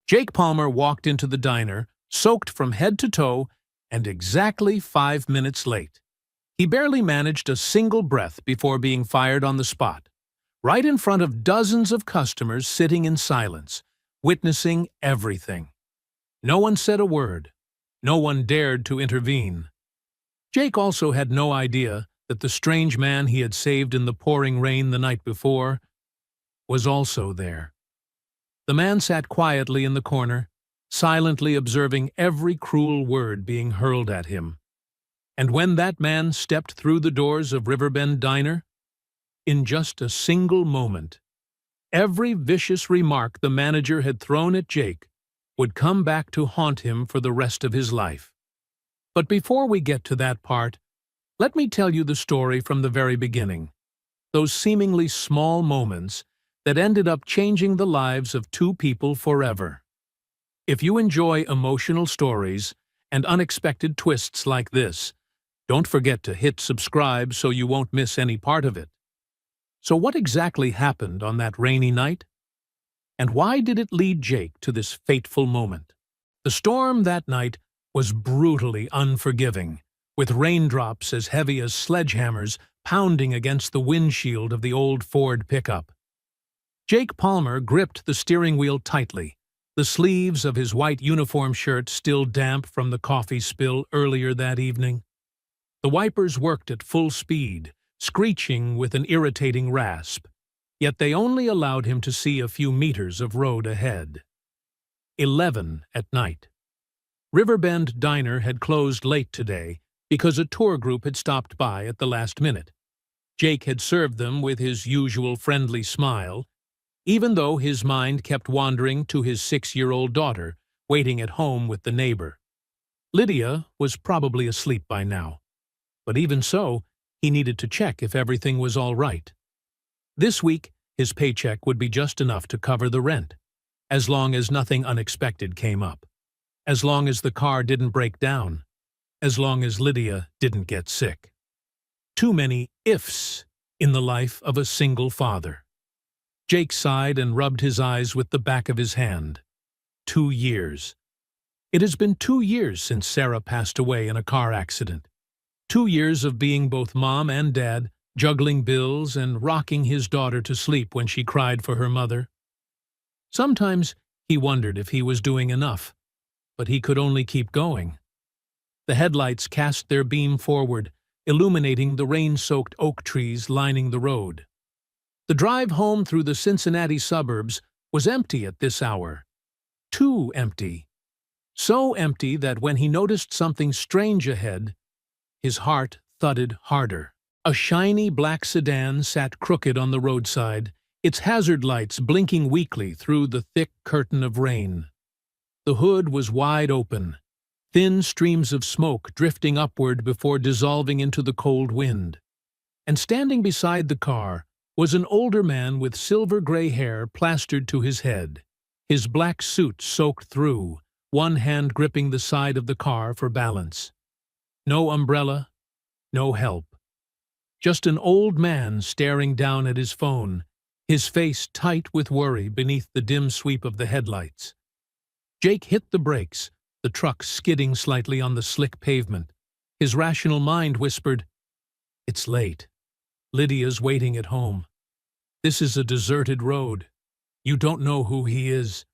Jake Palmer walked into the diner, soaked from head to toe, and exactly 5 minutes late. He barely managed a single breath before being fired on the spot, right in front of dozens of customers sitting in silence, witnessing everything. No one said a word. No one dared to intervene. Jake also had no idea that the strange man he had saved in the pouring rain the night before was also there. The man sat quietly in the corner, silently observing every cruel word being hurled at him. And when that man stepped through the doors of Riverbend Diner, in just a single moment, every vicious remark the manager had thrown at Jake would come back to haunt him for the rest of his life. But before we get to that part, let me tell you the story from the very beginning. Those seemingly small moments that ended up changing the lives of two people forever. If you enjoy emotional stories and unexpected twists like this, don't forget to hit subscribe so you won't miss any part of it. So what exactly happened on that rainy night? And why did it lead Jake to this fateful moment? The storm that night was brutally unforgiving, with raindrops as heavy as sledgehammers pounding against the windshield of the old Ford pickup. Jake Palmer gripped the steering wheel tightly, the sleeves of his white uniform shirt still damp from the coffee spill earlier that evening. The wipers worked at full speed, screeching with an irritating rasp, yet they only allowed him to see a few meters of road ahead. 11 at night. Riverbend Diner had closed late today because a tour group had stopped by at the last minute. Jake had served them with his usual friendly smile, even though his mind kept wandering to his 6-year-old daughter, waiting at home with the neighbor. Lydia was probably asleep by now, but even so, he needed to check if everything was all right. This week, his paycheck would be just enough to cover the rent, as long as nothing unexpected came up, as long as the car didn't break down, as long as Lydia didn't get sick. Too many ifs in the life of a single father. Jake sighed and rubbed his eyes with the back of his hand. 2 years. It has been 2 years since Sarah passed away in a car accident. 2 years of being both mom and dad, juggling bills and rocking his daughter to sleep when she cried for her mother. Sometimes he wondered if he was doing enough, but he could only keep going. The headlights cast their beam forward, illuminating the rain-soaked oak trees lining the road. The drive home through the Cincinnati suburbs was empty at this hour. Too empty. So empty that when he noticed something strange ahead, his heart thudded harder. A shiny black sedan sat crooked on the roadside, its hazard lights blinking weakly through the thick curtain of rain. The hood was wide open, thin streams of smoke drifting upward before dissolving into the cold wind. And standing beside the car was an older man with silver-gray hair plastered to his head, his black suit soaked through, one hand gripping the side of the car for balance. No umbrella, no help. Just an old man staring down at his phone, his face tight with worry beneath the dim sweep of the headlights. Jake hit the brakes, the truck skidding slightly on the slick pavement. His rational mind whispered, "It's late. Lydia's waiting at home. This is a deserted road. You don't know who he is."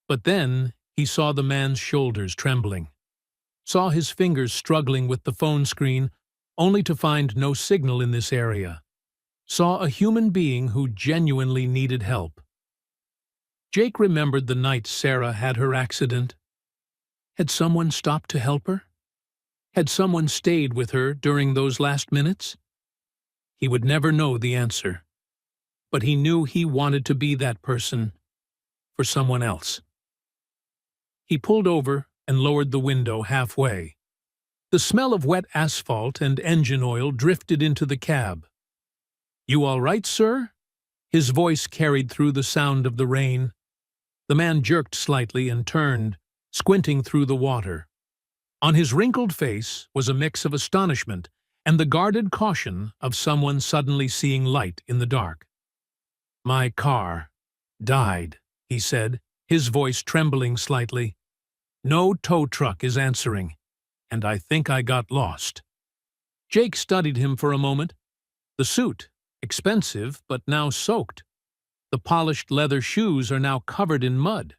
But then he saw the man's shoulders trembling, saw his fingers struggling with the phone screen, only to find no signal in this area, saw a human being who genuinely needed help. Jake remembered the night Sarah had her accident. Had someone stopped to help her? Had someone stayed with her during those last minutes? He would never know the answer, but he knew he wanted to be that person for someone else. He pulled over and lowered the window halfway. The smell of wet asphalt and engine oil drifted into the cab. "You all right, sir?" His voice carried through the sound of the rain. The man jerked slightly and turned, squinting through the water. On his wrinkled face was a mix of astonishment and the guarded caution of someone suddenly seeing light in the dark. "My car died," he said, his voice trembling slightly. "No tow truck is answering, and I think I got lost." Jake studied him for a moment. The suit, expensive but now soaked. The polished leather shoes are now covered in mud.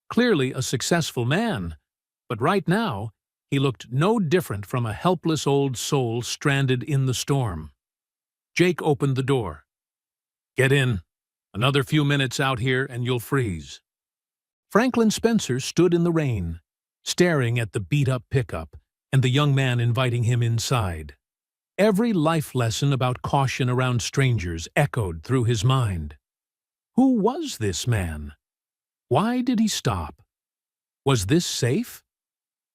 Clearly a successful man, but right now he looked no different from a helpless old soul stranded in the storm. Jake opened the door. "Get in. Another few minutes out here and you'll freeze." Franklin Spencer stood in the rain, staring at the beat-up pickup and the young man inviting him inside. Every life lesson about caution around strangers echoed through his mind. Who was this man? Why did he stop? Was this safe?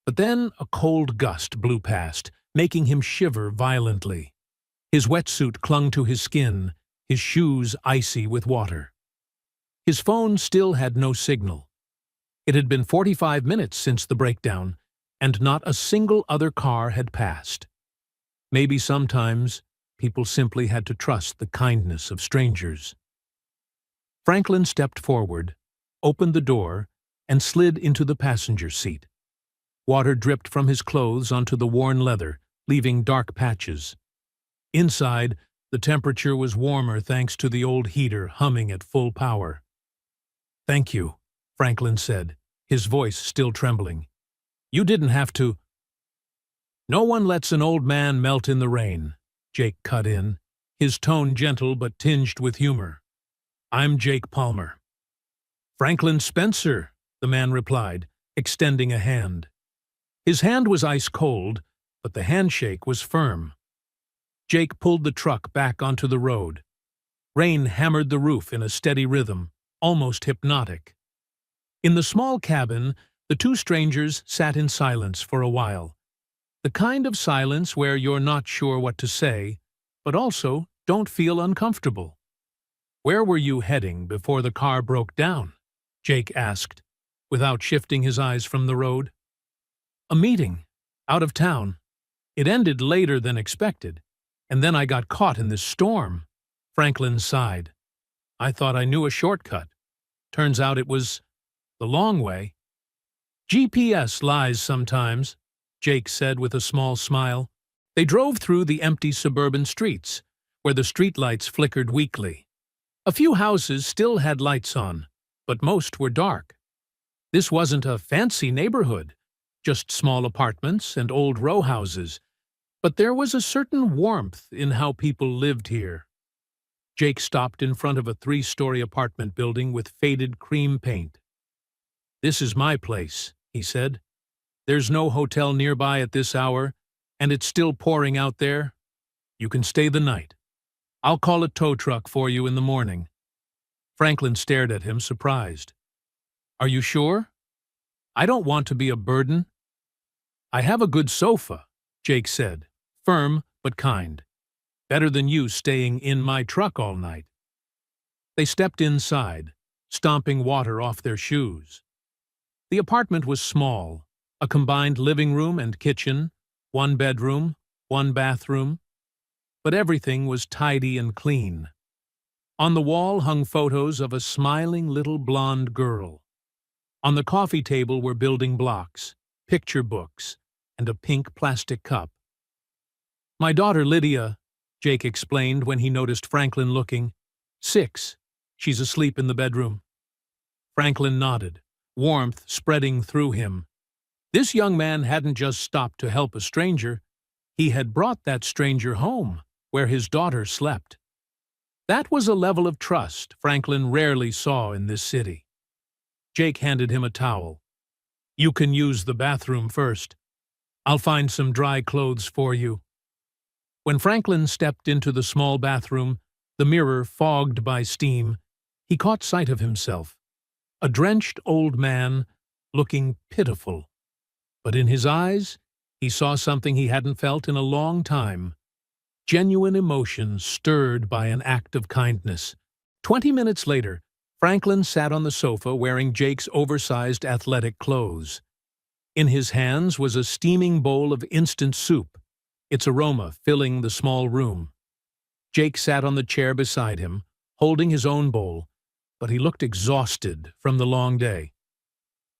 But then a cold gust blew past, making him shiver violently. His wetsuit clung to his skin, his shoes icy with water. His phone still had no signal. It had been 45 minutes since the breakdown, and not a single other car had passed. Maybe sometimes people simply had to trust the kindness of strangers. Franklin stepped forward, opened the door, and slid into the passenger seat. Water dripped from his clothes onto the worn leather, leaving dark patches. Inside, the temperature was warmer thanks to the old heater humming at full power. "Thank you," Franklin said, his voice still trembling. "You didn't have to—" "No one lets an old man melt in the rain," Jake cut in, his tone gentle but tinged with humor. "I'm Jake Palmer." "Franklin Spencer," the man replied, extending a hand. His hand was ice-cold, but the handshake was firm. Jake pulled the truck back onto the road. Rain hammered the roof in a steady rhythm, almost hypnotic. In the small cabin, the two strangers sat in silence for a while. The kind of silence where you're not sure what to say, but also don't feel uncomfortable. "Where were you heading before the car broke down?" Jake asked, without shifting his eyes from the road. "A meeting, out of town. It ended later than expected, and then I got caught in this storm." Franklin sighed. "I thought I knew a shortcut. Turns out it was the long way." "GPS lies sometimes," Jake said with a small smile. They drove through the empty suburban streets, where the streetlights flickered weakly. A few houses still had lights on, but most were dark. This wasn't a fancy neighborhood, just small apartments and old row houses, but there was a certain warmth in how people lived here. Jake stopped in front of a 3-story apartment building with faded cream paint. "This is my place," he said. "There's no hotel nearby at this hour, and it's still pouring out there. You can stay the night. I'll call a tow truck for you in the morning." Franklin stared at him, surprised. "Are you sure? I don't want to be a burden." "I have a good sofa," Jake said, firm but kind. "Better than you staying in my truck all night." They stepped inside, stomping water off their shoes. The apartment was small, a combined living room and kitchen, 1 bedroom, 1 bathroom. But everything was tidy and clean. On the wall hung photos of a smiling little blonde girl. On the coffee table were building blocks, picture books, and a pink plastic cup. "My daughter Lydia," Jake explained when he noticed Franklin looking. 6. She's asleep in the bedroom." Franklin nodded, warmth spreading through him. This young man hadn't just stopped to help a stranger. He had brought that stranger home, where his daughter slept. That was a level of trust Franklin rarely saw in this city. Jake handed him a towel. "You can use the bathroom first. I'll find some dry clothes for you." When Franklin stepped into the small bathroom, the mirror fogged by steam, he caught sight of himself, a drenched old man, looking pitiful. But in his eyes, he saw something he hadn't felt in a long time. Genuine emotion stirred by an act of kindness. 20 minutes later, Franklin sat on the sofa wearing Jake's oversized athletic clothes. In his hands was a steaming bowl of instant soup, its aroma filling the small room. Jake sat on the chair beside him, holding his own bowl, but he looked exhausted from the long day.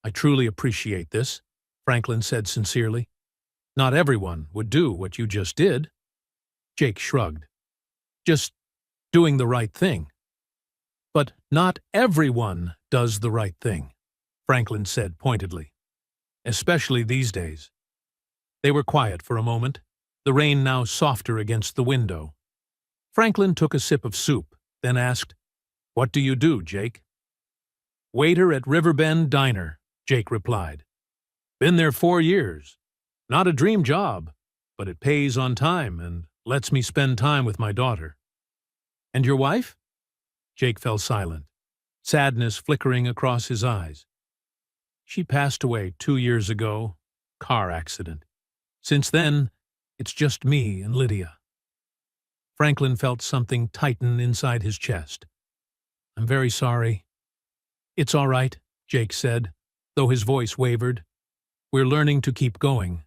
"I truly appreciate this," Franklin said sincerely. "Not everyone would do what you just did." Jake shrugged. "Just doing the right thing." "But not everyone does the right thing," Franklin said pointedly. "Especially these days." They were quiet for a moment, the rain now softer against the window. Franklin took a sip of soup, then asked, "What do you do, Jake?" "Waiter at Riverbend Diner," Jake replied. "Been there 4 years. Not a dream job, but it pays on time and lets me spend time with my daughter." "And your wife?" Jake fell silent, sadness flickering across his eyes. "She passed away 2 years ago, car accident. Since then, it's just me and Lydia." Franklin felt something tighten inside his chest. "I'm very sorry." "It's all right," Jake said, though his voice wavered. "We're learning to keep going.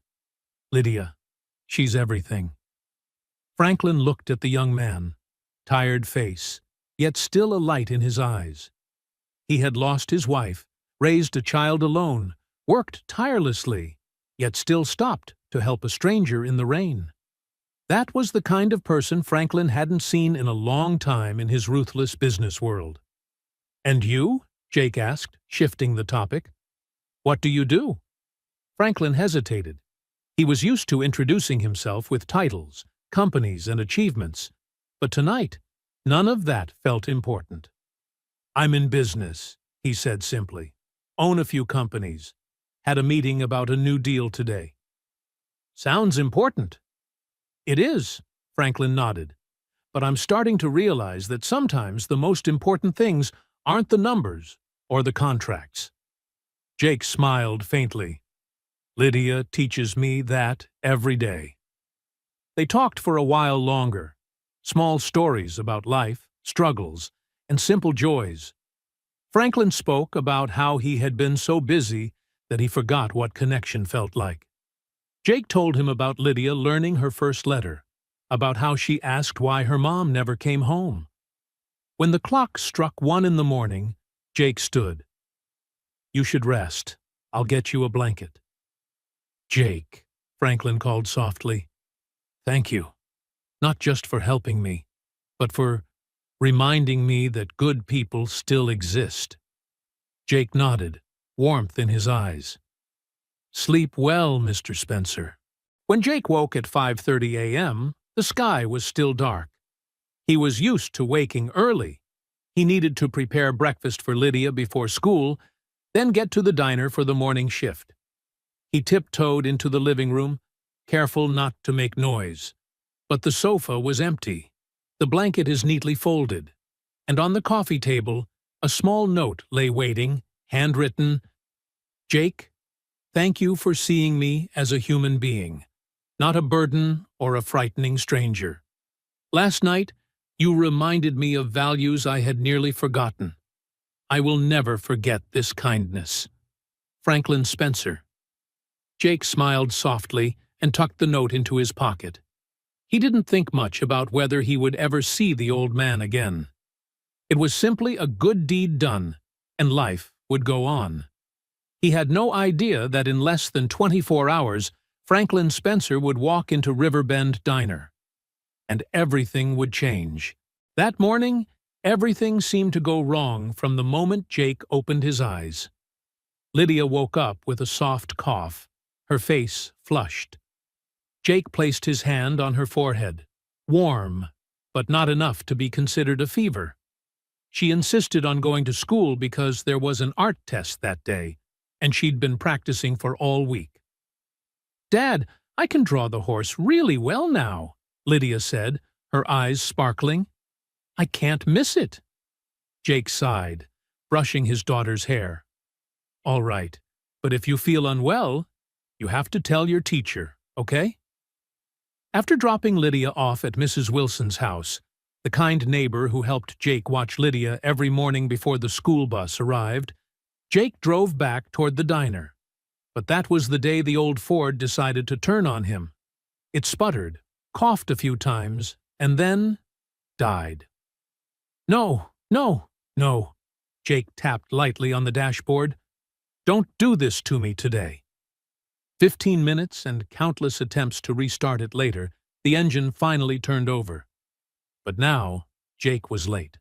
Lydia, she's everything." Franklin looked at the young man, tired face, yet still a light in his eyes. He had lost his wife, raised a child alone, worked tirelessly, yet still stopped to help a stranger in the rain. That was the kind of person Franklin hadn't seen in a long time in his ruthless business world. "And you?" Jake asked, shifting the topic. "What do you do?" Franklin hesitated. He was used to introducing himself with titles, companies, and achievements, but tonight, none of that felt important. "I'm in business," he said simply. "Own a few companies. Had a meeting about a new deal today." "Sounds important." "It is," Franklin nodded. "But I'm starting to realize that sometimes the most important things aren't the numbers or the contracts." Jake smiled faintly. "Lydia teaches me that every day." They talked for a while longer, small stories about life, struggles, and simple joys. Franklin spoke about how he had been so busy that he forgot what connection felt like. Jake told him about Lydia learning her first letter, about how she asked why her mom never came home. When the clock struck 1 in the morning, Jake stood. "You should rest. I'll get you a blanket." "Jake," Franklin called softly. "Thank you. Not just for helping me, but for reminding me that good people still exist." Jake nodded, warmth in his eyes. "Sleep well, Mr. Spencer." When Jake woke at 5:30 a.m., the sky was still dark. He was used to waking early. He needed to prepare breakfast for Lydia before school, then get to the diner for the morning shift. He tiptoed into the living room, careful not to make noise. But the sofa was empty. The blanket is neatly folded. And on the coffee table, a small note lay waiting, handwritten, "Jake, thank you for seeing me as a human being, not a burden or a frightening stranger. Last night, you reminded me of values I had nearly forgotten. I will never forget this kindness. Franklin Spencer." Jake smiled softly and tucked the note into his pocket. He didn't think much about whether he would ever see the old man again. It was simply a good deed done, and life would go on. He had no idea that in less than 24 hours, Franklin Spencer would walk into Riverbend Diner. And everything would change. That morning, everything seemed to go wrong from the moment Jake opened his eyes. Lydia woke up with a soft cough, her face flushed. Jake placed his hand on her forehead, warm, but not enough to be considered a fever. She insisted on going to school because there was an art test that day, and she'd been practicing for all week. "Dad, I can draw the horse really well now," Lydia said, her eyes sparkling. "I can't miss it." Jake sighed, brushing his daughter's hair. "All right, but if you feel unwell, you have to tell your teacher, okay?" After dropping Lydia off at Mrs. Wilson's house, the kind neighbor who helped Jake watch Lydia every morning before the school bus arrived, Jake drove back toward the diner. But that was the day the old Ford decided to turn on him. It sputtered, coughed a few times, and then died. "No, no, no," Jake tapped lightly on the dashboard. "Don't do this to me today." 15 minutes and countless attempts to restart it later, the engine finally turned over. But now, Jake was late.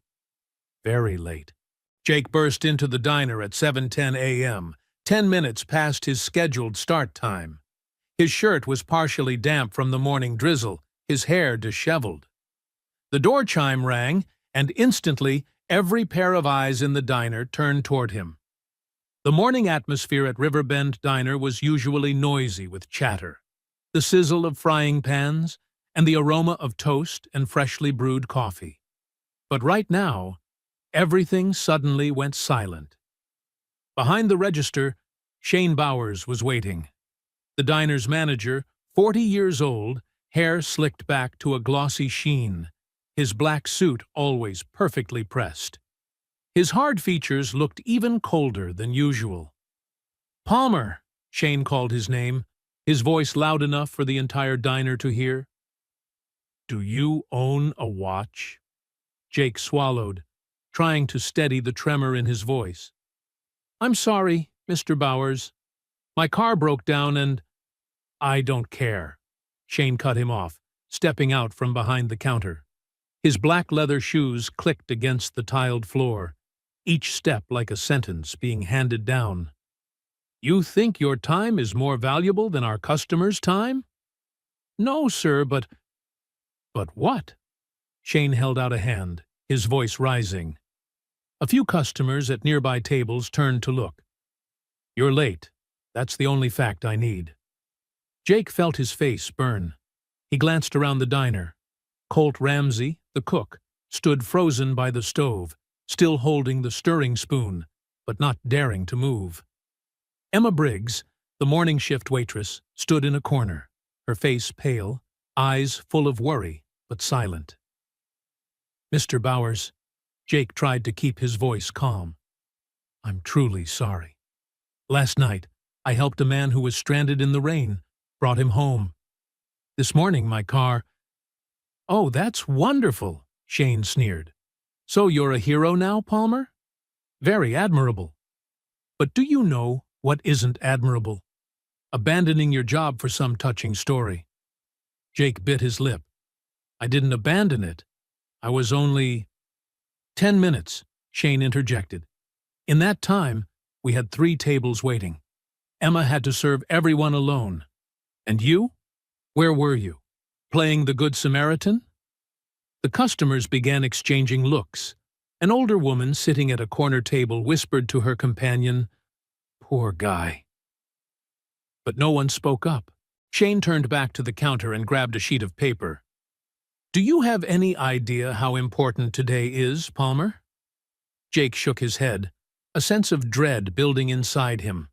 Very late. Jake burst into the diner at 7:10 a.m., 10 minutes past his scheduled start time. His shirt was partially damp from the morning drizzle, his hair disheveled. The door chime rang, and instantly every pair of eyes in the diner turned toward him. The morning atmosphere at Riverbend Diner was usually noisy with chatter, the sizzle of frying pans, and the aroma of toast and freshly brewed coffee. But right now, everything suddenly went silent. Behind the register, Shane Bowers was waiting. The diner's manager, 40 years old, hair slicked back to a glossy sheen, his black suit always perfectly pressed. His hard features looked even colder than usual. "Palmer," Shane called his name, his voice loud enough for the entire diner to hear. "Do you own a watch?" Jake swallowed, trying to steady the tremor in his voice. "I'm sorry, Mr. Bowers. My car broke down and—" "I don't care," Shane cut him off, stepping out from behind the counter. His black leather shoes clicked against the tiled floor, each step like a sentence being handed down. "You think your time is more valuable than our customers' time?" "No, sir, but—" "But what?" Shane held out a hand, his voice rising. A few customers at nearby tables turned to look. "You're late. That's the only fact I need." Jake felt his face burn. He glanced around the diner. Colt Ramsey, the cook, stood frozen by the stove, still holding the stirring spoon, but not daring to move. Emma Briggs, the morning shift waitress, stood in a corner, her face pale, eyes full of worry, but silent. "Mr. Bowers," Jake tried to keep his voice calm. "I'm truly sorry. Last night, I helped a man who was stranded in the rain, brought him home. This morning, my car—" "Oh, that's wonderful," Shane sneered. "So you're a hero now, Palmer? Very admirable. But do you know what isn't admirable? Abandoning your job for some touching story." Jake bit his lip. "I didn't abandon it. I was only—" "10 minutes," Shane interjected. "In that time, we had 3 tables waiting. Emma had to serve everyone alone. And you? Where were you? Playing the Good Samaritan?" The customers began exchanging looks. An older woman sitting at a corner table whispered to her companion, "Poor guy." But no one spoke up. Shane turned back to the counter and grabbed a sheet of paper. "Do you have any idea how important today is, Palmer?" Jake shook his head, a sense of dread building inside him.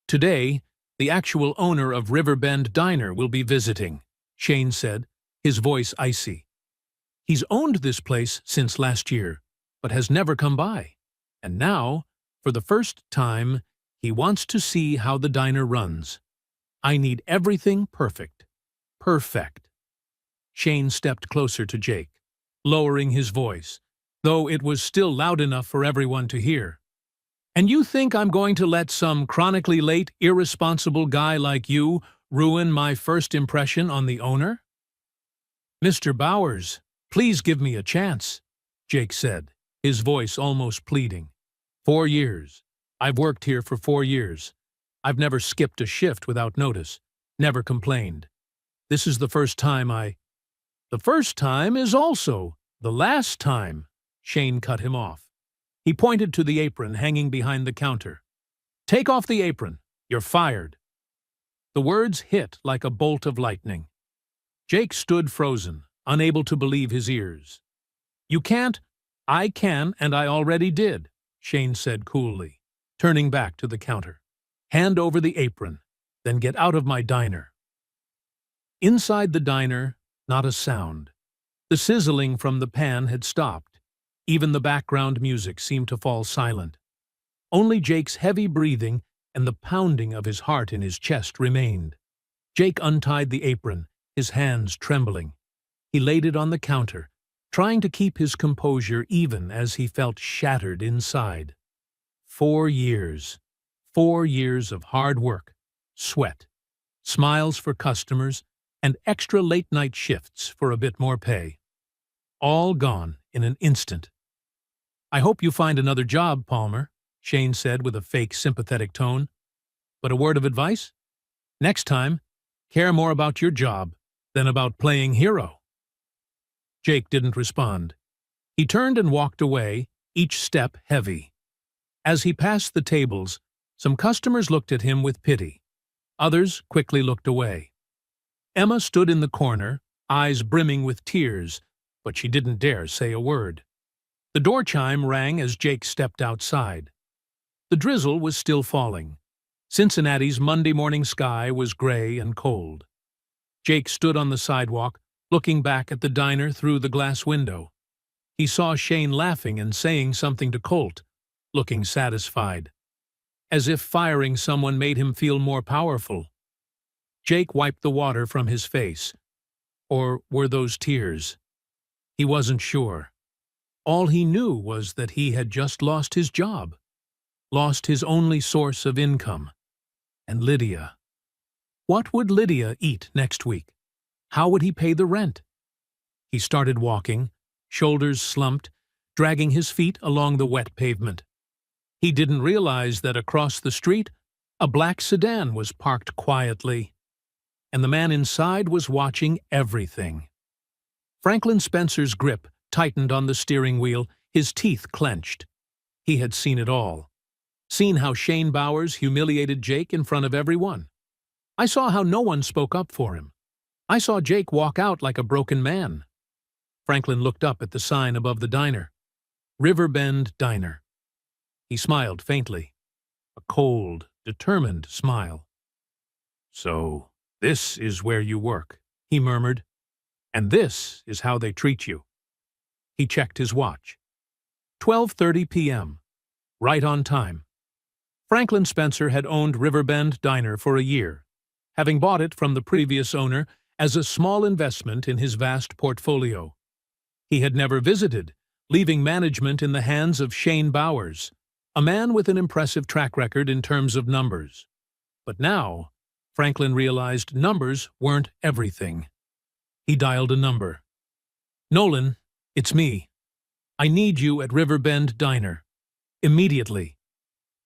"Today, the actual owner of Riverbend Diner will be visiting," Shane said, his voice icy. "He's owned this place since last year, but has never come by. And now, for the first time, he wants to see how the diner runs. I need everything perfect. Perfect." Shane stepped closer to Jake, lowering his voice, though it was still loud enough for everyone to hear. "And you think I'm going to let some chronically late, irresponsible guy like you ruin my first impression on the owner?" "Mr. Bowers, please give me a chance," Jake said, his voice almost pleading. 4 years. I've worked here for 4 years. I've never skipped a shift without notice, never complained. This is the first time I—" "The first time is also the last time," Shane cut him off. He pointed to the apron hanging behind the counter. "Take off the apron. You're fired." The words hit like a bolt of lightning. Jake stood frozen, unable to believe his ears. "You can't—" "I can, and I already did," Shane said coolly, turning back to the counter. "Hand over the apron, then get out of my diner." Inside the diner, not a sound. The sizzling from the pan had stopped. Even the background music seemed to fall silent. Only Jake's heavy breathing and the pounding of his heart in his chest remained. Jake untied the apron, his hands trembling. He laid it on the counter, trying to keep his composure even as he felt shattered inside. 4 years. 4 years of hard work, sweat, smiles for customers, and extra late-night shifts for a bit more pay. All gone in an instant. "I hope you find another job, Palmer," Shane said with a fake sympathetic tone. "But a word of advice? Next time, care more about your job than about playing hero." Jake didn't respond. He turned and walked away, each step heavy. As he passed the tables, some customers looked at him with pity. Others quickly looked away. Emma stood in the corner, eyes brimming with tears, but she didn't dare say a word. The door chime rang as Jake stepped outside. The drizzle was still falling. Cincinnati's Monday morning sky was gray and cold. Jake stood on the sidewalk, looking back at the diner through the glass window. He saw Shane laughing and saying something to Colt, looking satisfied. As if firing someone made him feel more powerful. Jake wiped the water from his face. Or were those tears? He wasn't sure. All he knew was that he had just lost his job. Lost his only source of income. And Lydia. What would Lydia eat next week? How would he pay the rent? He started walking, shoulders slumped, dragging his feet along the wet pavement. He didn't realize that across the street, a black sedan was parked quietly, and the man inside was watching everything. Franklin Spencer's grip tightened on the steering wheel, his teeth clenched. He had seen it all. Seen how Shane Bowers humiliated Jake in front of everyone. I saw how no one spoke up for him. I saw Jake walk out like a broken man. Franklin looked up at the sign above the diner. Riverbend Diner. He smiled faintly. A cold, determined smile. "So, this is where you work," he murmured. "And this is how they treat you." He checked his watch. 12:30 p.m. Right on time. Franklin Spencer had owned Riverbend Diner for a year, having bought it from the previous owner as a small investment in his vast portfolio. He had never visited, leaving management in the hands of Shane Bowers, a man with an impressive track record in terms of numbers. But now, Franklin realized numbers weren't everything. He dialed a number. "Nolan, it's me. I need you at Riverbend Diner. Immediately.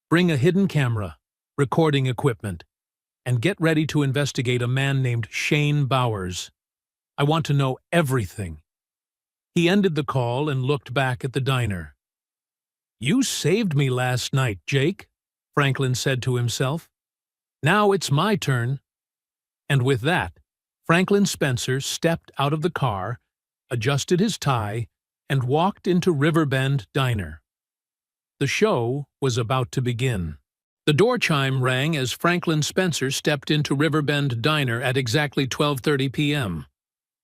Bring a hidden camera, recording equipment, and get ready to investigate a man named Shane Bowers. I want to know everything." He ended the call and looked back at the diner. "You saved me last night, Jake," Franklin said to himself. "Now it's my turn." And with that, Franklin Spencer stepped out of the car, adjusted his tie, and walked into Riverbend Diner. The show was about to begin. The door chime rang as Franklin Spencer stepped into Riverbend Diner at exactly 12:30 p.m.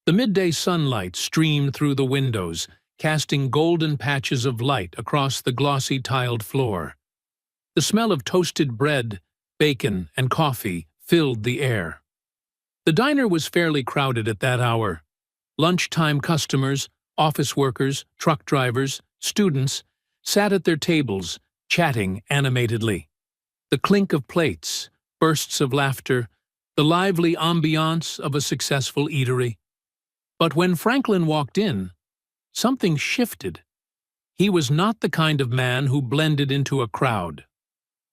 The midday sunlight streamed through the windows, casting golden patches of light across the glossy tiled floor. The smell of toasted bread, bacon, and coffee filled the air. The diner was fairly crowded at that hour. Lunchtime customers, office workers, truck drivers, students sat at their tables, chatting animatedly. The clink of plates, bursts of laughter, the lively ambiance of a successful eatery. But when Franklin walked in, something shifted. He was not the kind of man who blended into a crowd.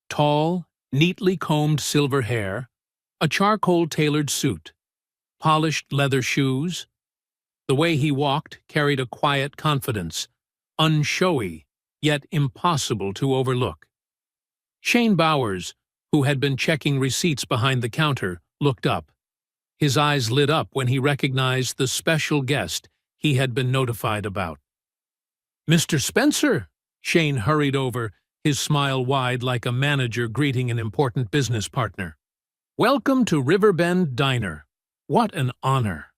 Tall, neatly combed silver hair, a charcoal-tailored suit, polished leather shoes. The way he walked carried a quiet confidence, unshowy, yet impossible to overlook. Shane Bowers, who had been checking receipts behind the counter, looked up. His eyes lit up when he recognized the special guest he had been notified about. "Mr. Spencer!" Shane hurried over, his smile wide like a manager greeting an important business partner. "Welcome to Riverbend Diner. What an honor."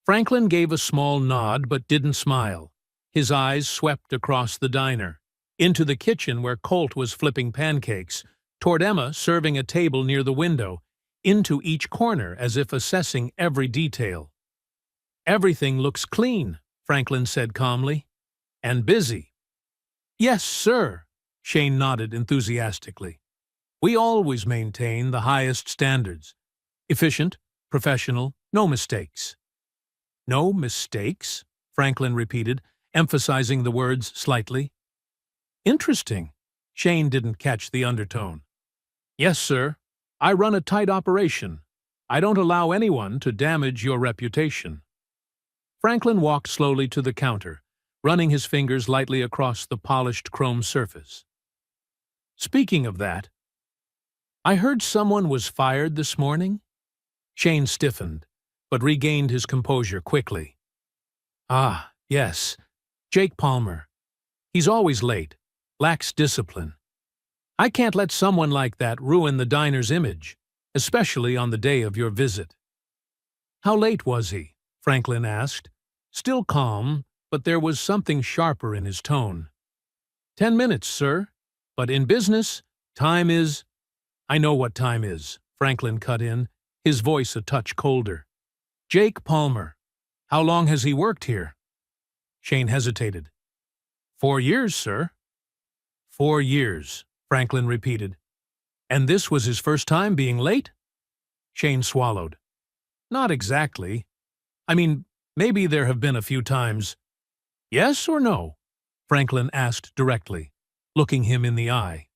Franklin gave a small nod but didn't smile. His eyes swept across the diner, into the kitchen where Colt was flipping pancakes, toward Emma serving a table near the window, into each corner as if assessing every detail. "Everything looks clean," Franklin said calmly. And busy. Yes, sir, Shane nodded enthusiastically. We always maintain the highest standards. Efficient, professional, no mistakes. No mistakes? Franklin repeated, emphasizing the words slightly. Interesting. Shane didn't catch the undertone. Yes, sir. I run a tight operation. I don't allow anyone to damage your reputation. Franklin walked slowly to the counter, running his fingers lightly across the polished chrome surface. Speaking of that, I heard someone was fired this morning. Shane stiffened, but regained his composure quickly. Ah, yes, Jake Palmer. He's always late, lacks discipline. I can't let someone like that ruin the diner's image, especially on the day of your visit. How late was he? Franklin asked, still calm, but there was something sharper in his tone. 10 minutes, sir, but in business, time is— I know what time is, Franklin cut in, his voice a touch colder. Jake Palmer. How long has he worked here? Shane hesitated. 4 years, sir. 4 years, Franklin repeated. And this was his first time being late? Shane swallowed. Not exactly. I mean, maybe there have been a few times. Yes or no? Franklin asked directly, looking him in the eye.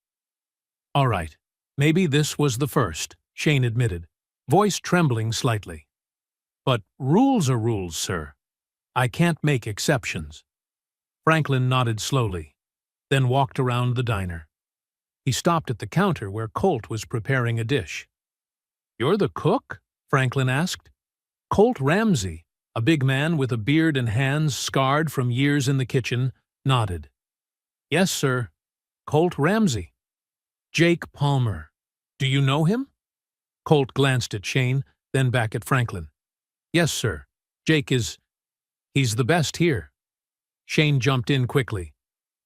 All right, maybe this was the first, Shane admitted, voice trembling slightly. But rules are rules, sir. I can't make exceptions. Franklin nodded slowly, then walked around the diner. He stopped at the counter where Colt was preparing a dish. You're the cook? Franklin asked. Colt Ramsey, a big man with a beard and hands scarred from years in the kitchen, nodded. Yes, sir. Colt Ramsey. Jake Palmer. Do you know him? Colt glanced at Shane, then back at Franklin. Yes, sir. Jake is— he's the best here. Shane jumped in quickly.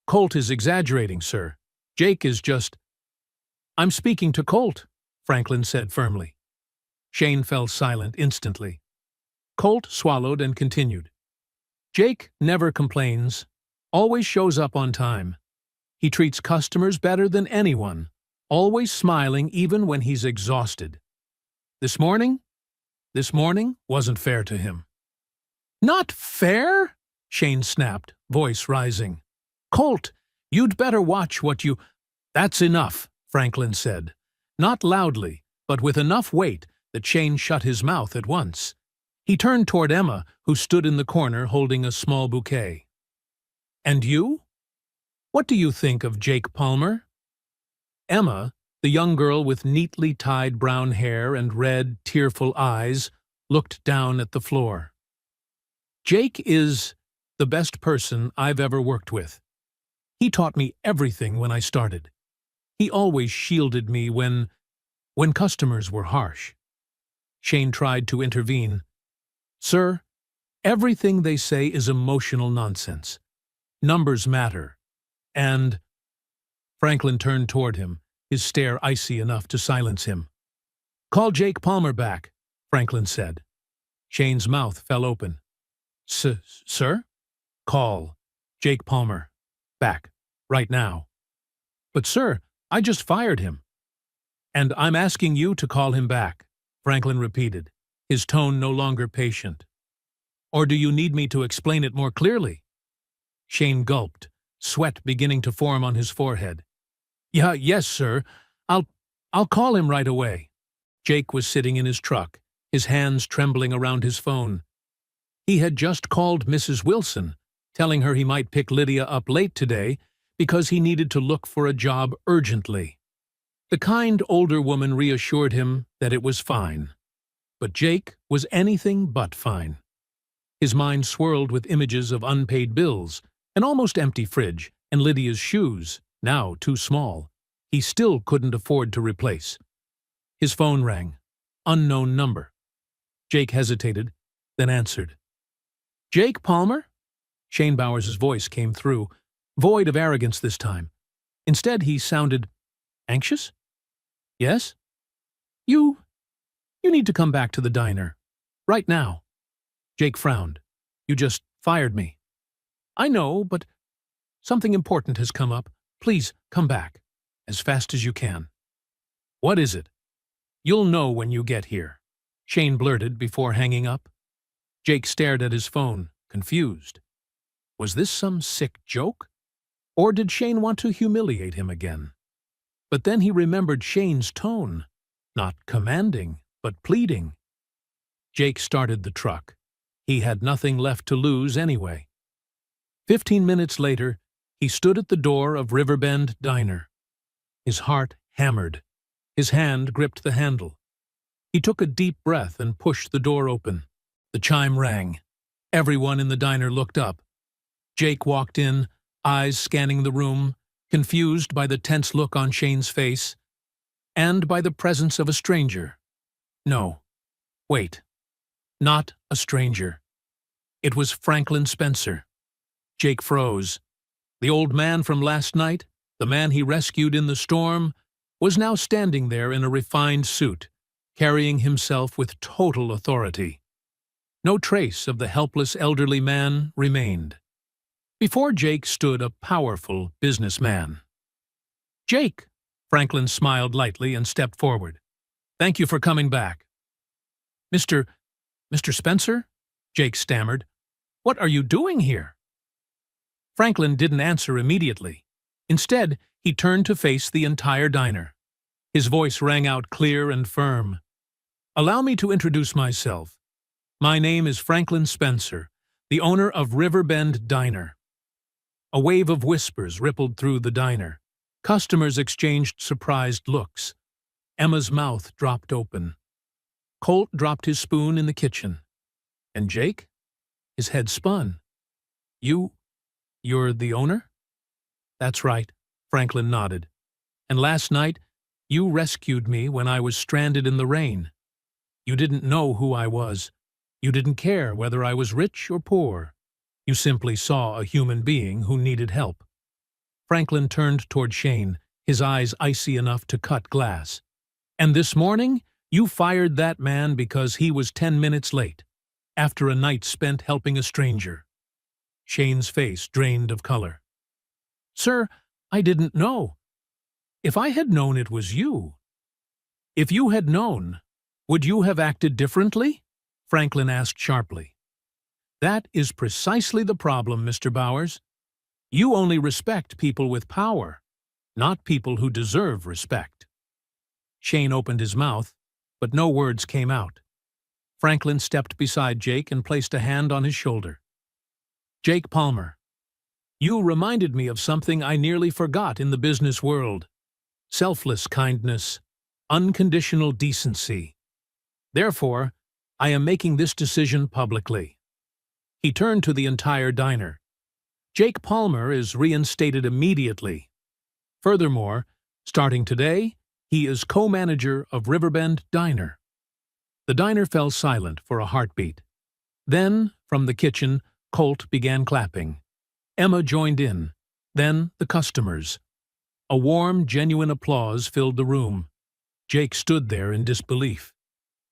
Colt is exaggerating, sir. Jake is just— I'm speaking to Colt, Franklin said firmly. Shane fell silent instantly. Colt swallowed and continued. Jake never complains, always shows up on time. He treats customers better than anyone, always smiling even when he's exhausted. This morning wasn't fair to him. Not fair? Shane snapped, voice rising. Colt, you'd better watch what you— That's enough, Franklin said, not loudly, but with enough weight that Shane shut his mouth at once. He turned toward Emma, who stood in the corner holding a small bouquet. And you? What do you think of Jake Palmer? Emma, the young girl with neatly tied brown hair and red, tearful eyes, looked down at the floor. Jake is the best person I've ever worked with. He taught me everything when I started. He always shielded me when customers were harsh. Shane tried to intervene. Sir, everything they say is emotional nonsense. Numbers matter. And— Franklin turned toward him, his stare icy enough to silence him. Call Jake Palmer back, Franklin said. Shane's mouth fell open. Sir? Call Jake Palmer back, right now. But sir, I just fired him. And I'm asking you to call him back, Franklin repeated, his tone no longer patient. Or do you need me to explain it more clearly? Shane gulped, sweat beginning to form on his forehead. Yes, sir. I'll call him right away. Jake was sitting in his truck, his hands trembling around his phone. He had just called Mrs. Wilson, telling her he might pick Lydia up late today because he needed to look for a job urgently. The kind older woman reassured him that it was fine. But Jake was anything but fine. His mind swirled with images of unpaid bills, an almost empty fridge, and Lydia's shoes, now too small, he still couldn't afford to replace. His phone rang. Unknown number. Jake hesitated, then answered. Jake Palmer? Shane Bowers's voice came through, void of arrogance this time. Instead, he sounded anxious. Yes? You need to come back to the diner. Right now. Jake frowned. You just fired me. I know, but something important has come up. Please, come back. As fast as you can. What is it? You'll know when you get here, Shane blurted before hanging up. Jake stared at his phone, confused. Was this some sick joke? Or did Shane want to humiliate him again? But then he remembered Shane's tone. Not commanding, but pleading. Jake started the truck. He had nothing left to lose anyway. 15 minutes later, he stood at the door of Riverbend Diner. His heart hammered. His hand gripped the handle. He took a deep breath and pushed the door open. The chime rang. Everyone in the diner looked up. Jake walked in, eyes scanning the room, confused by the tense look on Shane's face, and by the presence of a stranger. No. Wait. Not a stranger. It was Franklin Spencer. Jake froze. The old man from last night, the man he rescued in the storm, was now standing there in a refined suit, carrying himself with total authority. No trace of the helpless elderly man remained. Before Jake stood a powerful businessman. "Jake," Franklin smiled lightly and stepped forward. "Thank you for coming back." Mr. Spencer?" Jake stammered. "What are you doing here?" Franklin didn't answer immediately. Instead, he turned to face the entire diner. His voice rang out clear and firm. "Allow me to introduce myself. My name is Franklin Spencer, the owner of Riverbend Diner." A wave of whispers rippled through the diner. Customers exchanged surprised looks. Emma's mouth dropped open. Colt dropped his spoon in the kitchen. And Jake? His head spun. You're the owner?" "That's right," Franklin nodded. "And last night, you rescued me when I was stranded in the rain. You didn't know who I was. You didn't care whether I was rich or poor. You simply saw a human being who needed help." Franklin turned toward Shane, his eyes icy enough to cut glass. "And this morning, you fired that man because he was 10 minutes late, after a night spent helping a stranger." Shane's face drained of color. "Sir, I didn't know. If I had known it was you." "If you had known, would you have acted differently?" Franklin asked sharply. "That is precisely the problem, Mr. Bowers. You only respect people with power, not people who deserve respect." Shane opened his mouth, but no words came out. Franklin stepped beside Jake and placed a hand on his shoulder. "Jake Palmer, you reminded me of something I nearly forgot in the business world. Selfless kindness, unconditional decency. Therefore, I am making this decision publicly." He turned to the entire diner. "Jake Palmer is reinstated immediately. Furthermore, starting today, he is co-manager of Riverbend Diner." The diner fell silent for a heartbeat. Then, from the kitchen, Colt began clapping. Emma joined in. Then the customers. A warm, genuine applause filled the room. Jake stood there in disbelief.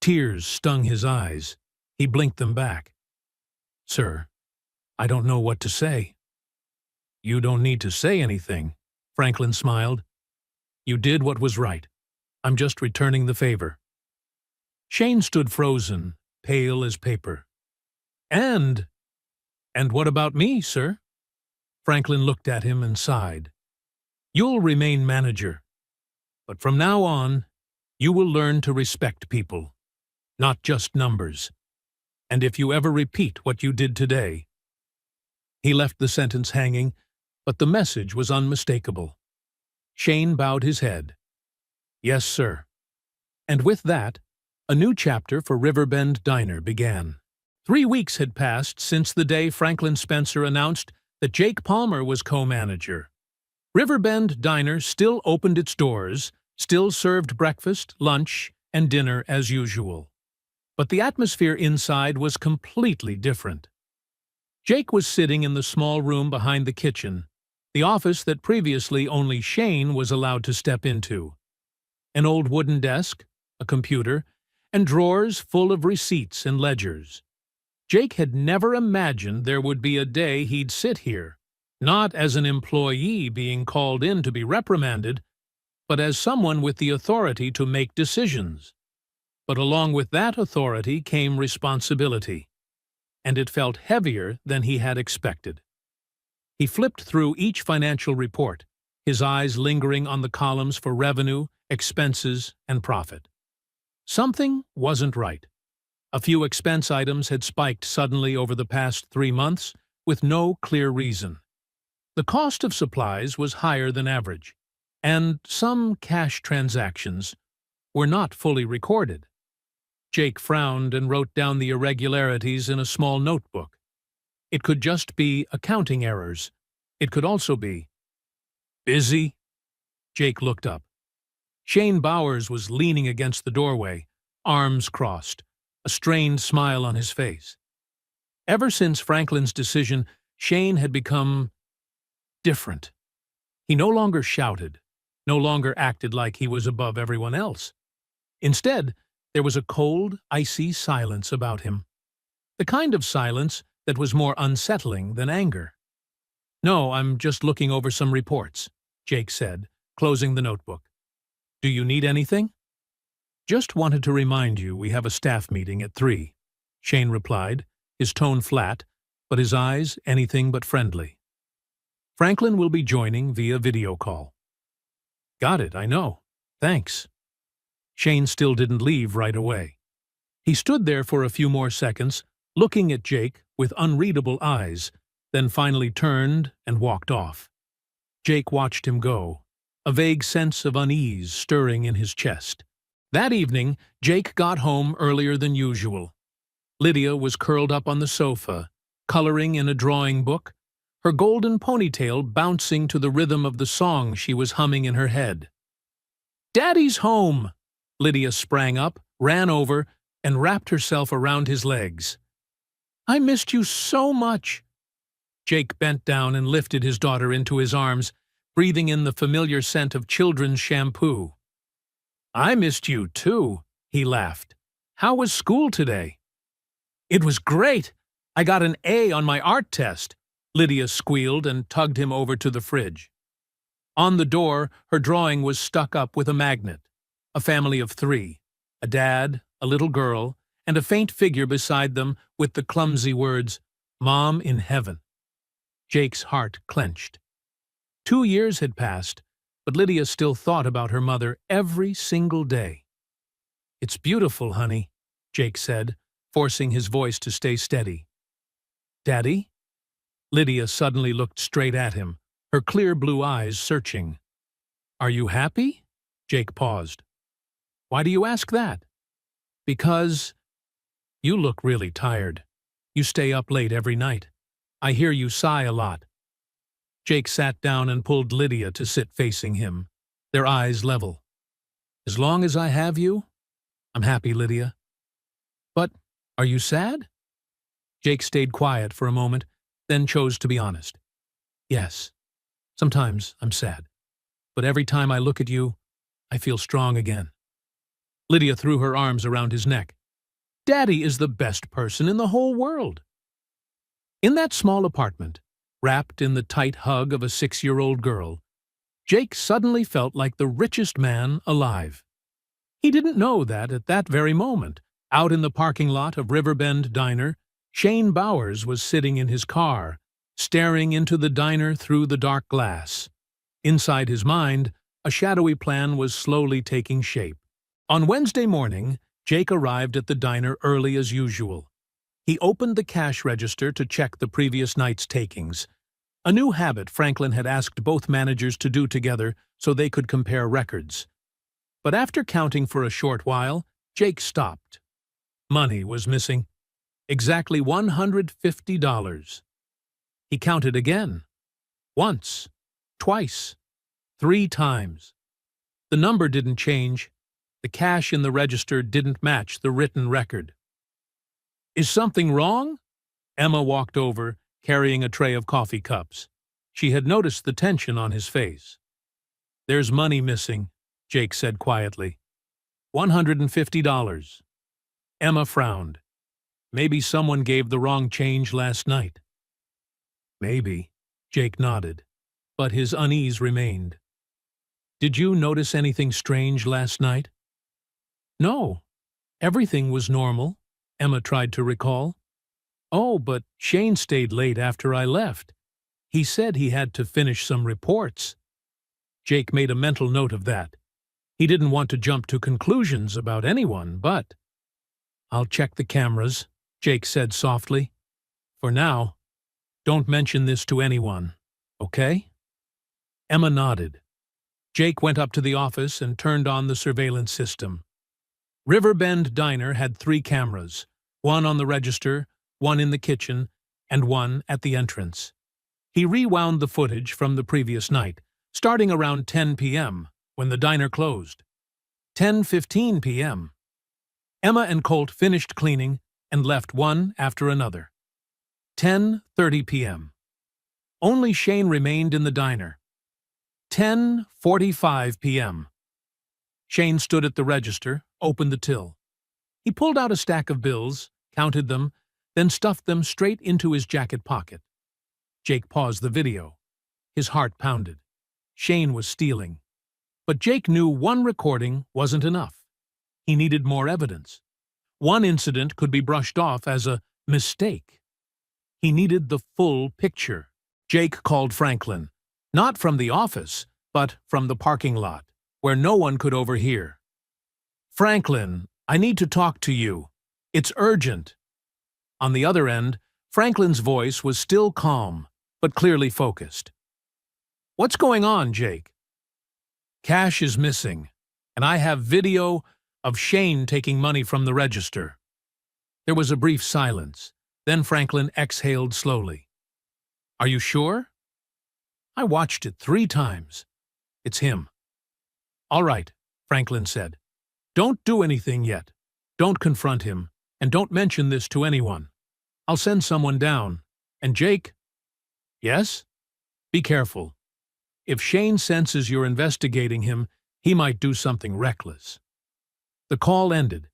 Tears stung his eyes. He blinked them back. "Sir, I don't know what to say." "You don't need to say anything," Franklin smiled. "You did what was right. I'm just returning the favor." Shane stood frozen, pale as paper. And what about me, sir?" Franklin looked at him and sighed. "You'll remain manager. But from now on, you will learn to respect people, not just numbers. And if you ever repeat what you did today—" He left the sentence hanging, but the message was unmistakable. Shane bowed his head. "Yes, sir." And with that, a new chapter for Riverbend Diner began. 3 weeks had passed since the day Franklin Spencer announced that Jake Palmer was co-manager. Riverbend Diner still opened its doors, still served breakfast, lunch, and dinner as usual. But the atmosphere inside was completely different. Jake was sitting in the small room behind the kitchen, the office that previously only Shane was allowed to step into. An old wooden desk, a computer, and drawers full of receipts and ledgers. Jake had never imagined there would be a day he'd sit here, not as an employee being called in to be reprimanded, but as someone with the authority to make decisions. But along with that authority came responsibility, and it felt heavier than he had expected. He flipped through each financial report, his eyes lingering on the columns for revenue, expenses, and profit. Something wasn't right. A few expense items had spiked suddenly over the past 3 months, with no clear reason. The cost of supplies was higher than average, and some cash transactions were not fully recorded. Jake frowned and wrote down the irregularities in a small notebook. It could just be accounting errors. It could also be busy. Jake looked up. Shane Bowers was leaning against the doorway, arms crossed, a strained smile on his face. Ever since Franklin's decision, Shane had become different. He no longer shouted, no longer acted like he was above everyone else. Instead, there was a cold, icy silence about him. The kind of silence that was more unsettling than anger. "No, I'm just looking over some reports," Jake said, closing the notebook. "Do you need anything?" "Just wanted to remind you we have a staff meeting at 3, Shane replied, his tone flat, but his eyes anything but friendly. "Franklin will be joining via video call." "Got it, I know. Thanks." Shane still didn't leave right away. He stood there for a few more seconds, looking at Jake with unreadable eyes, then finally turned and walked off. Jake watched him go, a vague sense of unease stirring in his chest. That evening, Jake got home earlier than usual. Lydia was curled up on the sofa, coloring in a drawing book, her golden ponytail bouncing to the rhythm of the song she was humming in her head. "Daddy's home!" Lydia sprang up, ran over, and wrapped herself around his legs. "I missed you so much." Jake bent down and lifted his daughter into his arms, breathing in the familiar scent of children's shampoo. "I missed you, too," he laughed. "How was school today?" "It was great! I got an A on my art test," Lydia squealed and tugged him over to the fridge. On the door, her drawing was stuck up with a magnet. A family of 3, a dad, a little girl, and a faint figure beside them with the clumsy words, "Mom in heaven." Jake's heart clenched. 2 years had passed, but Lydia still thought about her mother every single day. "It's beautiful, honey," Jake said, forcing his voice to stay steady. "Daddy?" Lydia suddenly looked straight at him, her clear blue eyes searching. "Are you happy?" Jake paused. "Why do you ask that?" "Because you look really tired. You stay up late every night. I hear you sigh a lot." Jake sat down and pulled Lydia to sit facing him, their eyes level. "As long as I have you, I'm happy, Lydia." "But are you sad?" Jake stayed quiet for a moment, then chose to be honest. "Yes, sometimes I'm sad. But every time I look at you, I feel strong again." Lydia threw her arms around his neck. "Daddy is the best person in the whole world." In that small apartment, wrapped in the tight hug of a 6-year-old girl, Jake suddenly felt like the richest man alive. He didn't know that at that very moment, out in the parking lot of Riverbend Diner, Shane Bowers was sitting in his car, staring into the diner through the dark glass. Inside his mind, a shadowy plan was slowly taking shape. On Wednesday morning, Jake arrived at the diner early as usual. He opened the cash register to check the previous night's takings, a new habit Franklin had asked both managers to do together so they could compare records. But after counting for a short while, Jake stopped. Money was missing. Exactly $150. He counted again. Once, twice, 3 times. The number didn't change. The cash in the register didn't match the written record. "Is something wrong?" Emma walked over, carrying a tray of coffee cups. She had noticed the tension on his face. "There's money missing," Jake said quietly. $150. Emma frowned. Maybe someone gave the wrong change last night. Maybe, Jake nodded, but his unease remained. Did you notice anything strange last night? No, everything was normal, Emma tried to recall. Oh, but Shane stayed late after I left. He said he had to finish some reports. Jake made a mental note of that. He didn't want to jump to conclusions about anyone, but… I'll check the cameras, Jake said softly. For now, don't mention this to anyone, okay? Emma nodded. Jake went up to the office and turned on the surveillance system. Riverbend Diner had 3 cameras, one on the register, one in the kitchen, and one at the entrance. He rewound the footage from the previous night, starting around 10 p.m., when the diner closed. 10:15 p.m. Emma and Colt finished cleaning and left one after another. 10:30 p.m. Only Shane remained in the diner. 10:45 p.m. Shane stood at the register, opened the till. He pulled out a stack of bills, counted them, then stuffed them straight into his jacket pocket. Jake paused the video. His heart pounded. Shane was stealing. But Jake knew one recording wasn't enough. He needed more evidence. One incident could be brushed off as a mistake. He needed the full picture. Jake called Franklin, not from the office, but from the parking lot, where no one could overhear. Franklin, I need to talk to you. It's urgent. On the other end, Franklin's voice was still calm, but clearly focused. What's going on, Jake? Cash is missing, and I have video of Shane taking money from the register. There was a brief silence. Then Franklin exhaled slowly. Are you sure? I watched it 3 times. It's him. All right, Franklin said. Don't do anything yet. Don't confront him, and don't mention this to anyone. I'll send someone down. And Jake? Yes? Be careful. If Shane senses you're investigating him, he might do something reckless. The call ended.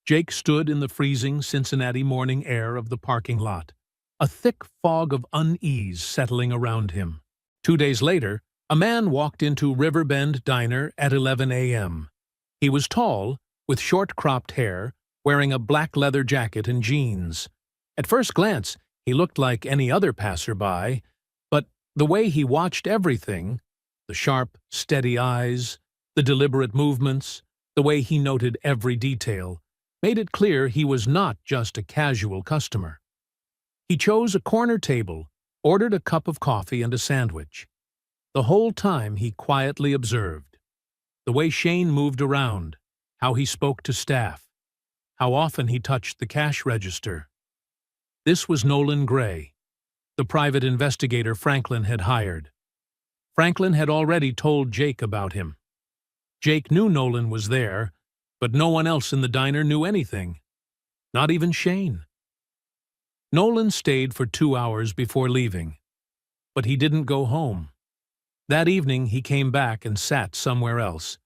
Jake stood in the freezing Cincinnati morning air of the parking lot, a thick fog of unease settling around him. 2 days later, a man walked into Riverbend Diner at 11 a.m. He was tall, with short-cropped hair, wearing a black leather jacket and jeans. At first glance, he looked like any other passerby, but the way he watched everything, the sharp, steady eyes, the deliberate movements, the way he noted every detail, made it clear he was not just a casual customer. He chose a corner table, ordered a cup of coffee and a sandwich. The whole time he quietly observed. The way Shane moved around, how he spoke to staff, how often he touched the cash register. This was Nolan Gray, the private investigator Franklin had hired. Franklin had already told Jake about him. Jake knew Nolan was there, but no one else in the diner knew anything. Not even Shane. Nolan stayed for 2 hours before leaving, but he didn't go home. That evening he came back and sat somewhere else.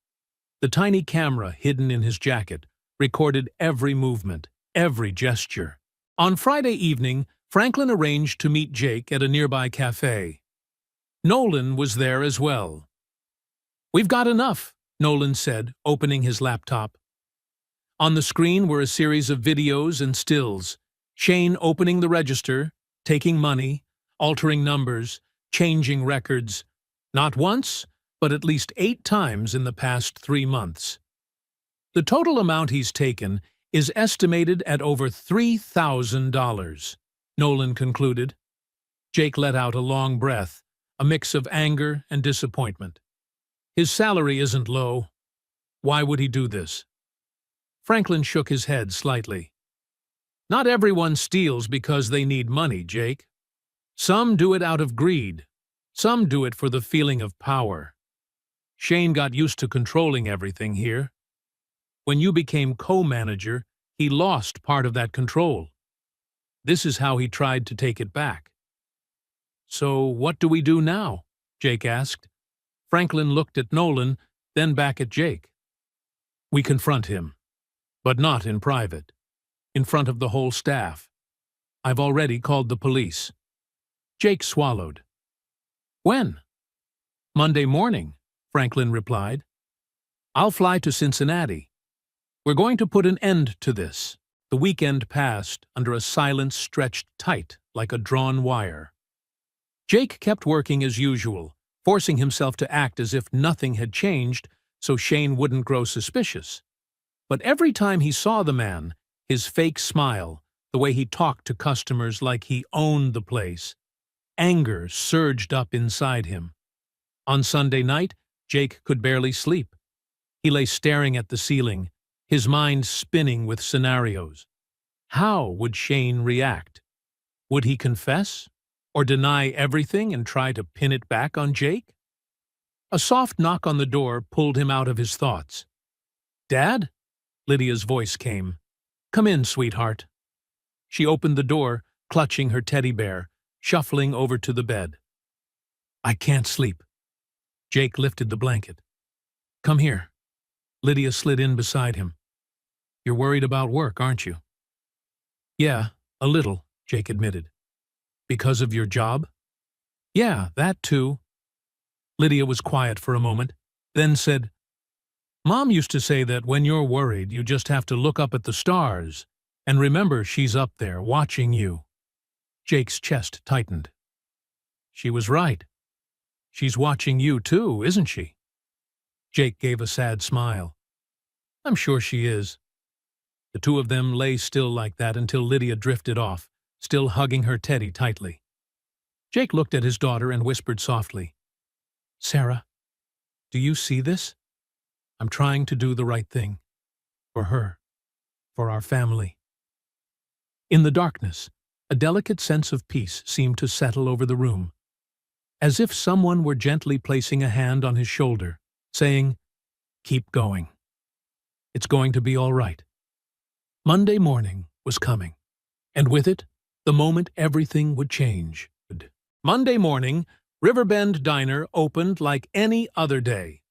The tiny camera hidden in his jacket recorded every movement, every gesture. On Friday evening, Franklin arranged to meet Jake at a nearby cafe. Nolan was there as well. We've got enough, Nolan said, opening his laptop. On the screen were a series of videos and stills. Shane opening the register, taking money, altering numbers, changing records. Not once, but at least 8 times in the past 3 months. The total amount he's taken is estimated at over $3,000, Nolan concluded. Jake let out a long breath, a mix of anger and disappointment. His salary isn't low. Why would he do this? Franklin shook his head slightly. Not everyone steals because they need money, Jake. Some do it out of greed. Some do it for the feeling of power. Shane got used to controlling everything here. When you became co-manager, he lost part of that control. This is how he tried to take it back. So what do we do now? Jake asked. Franklin looked at Nolan, then back at Jake. We confront him, but not in private. in front of the whole staff. I've already called the police. Jake swallowed. When? Monday morning, Franklin replied. I'll fly to Cincinnati. We're going to put an end to this. The weekend passed under a silence stretched tight like a drawn wire. Jake kept working as usual, forcing himself to act as if nothing had changed so Shane wouldn't grow suspicious. But every time he saw the man, his fake smile, the way he talked to customers like he owned the place, anger surged up inside him. On Sunday night, Jake could barely sleep. He lay staring at the ceiling, his mind spinning with scenarios. How would Shane react? Would he confess? Or deny everything and try to pin it back on Jake? A soft knock on the door pulled him out of his thoughts. Dad? Lydia's voice came. Come in, sweetheart. She opened the door, clutching her teddy bear, shuffling over to the bed. I can't sleep. Jake lifted the blanket. Come here. Lydia slid in beside him. You're worried about work, aren't you? Yeah, a little, Jake admitted. Because of your job? Yeah, that too. Lydia was quiet for a moment, then said, Mom used to say that when you're worried, you just have to look up at the stars and remember she's up there watching you. Jake's chest tightened. She was right. She's watching you too, isn't she? Jake gave a sad smile. I'm sure she is. The two of them lay still like that until Lydia drifted off, still hugging her teddy tightly. Jake looked at his daughter and whispered softly, Sarah, do you see this? I'm trying to do the right thing. For her. For our family. In the darkness, a delicate sense of peace seemed to settle over the room, as if someone were gently placing a hand on his shoulder, saying, Keep going. It's going to be all right. Monday morning was coming, and with it, the moment everything would change. Monday morning, Riverbend Diner opened like any other day.